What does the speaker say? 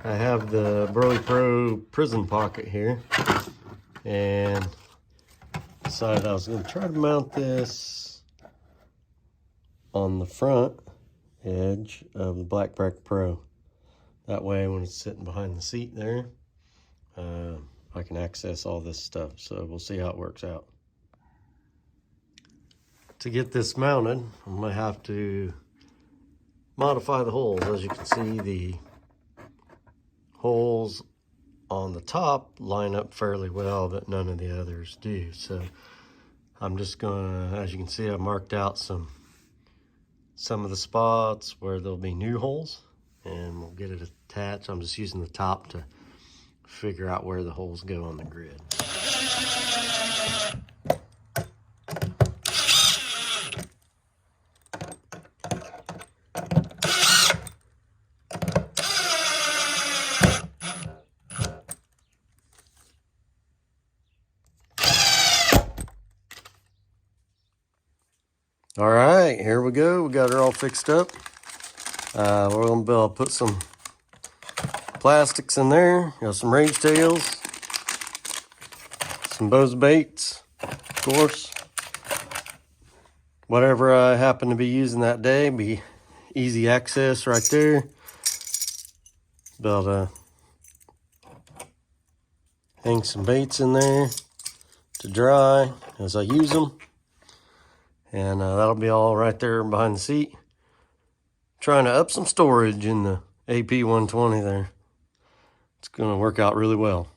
I have the Berley Pro prison pocket here, and decided I was going to try to mount this on the front edge of the Blackback Pro. That way when it's sitting behind the seat there, I can access all this stuff. So we'll see how it works out. To get this mounted, I'm going to have to modify the holes. As you can see, the holes on the top line up fairly well, but none of the others do. So I'm just gonna, as you can see, I marked out some of the spots where there'll be new holes, and we'll get it attached. I'm just using the top to figure out where the holes go on the grid. All right, here we go. We got her all fixed up. We're gonna be able to put some plastics in there. Got some range tails, some Bose baits, of course. Whatever I happen to be using that day, be easy access right there. Be able to hang some baits in there to dry as I use them. And that'll be all right there behind the seat. Trying to up some storage in the AP 120 there. It's going to work out really well.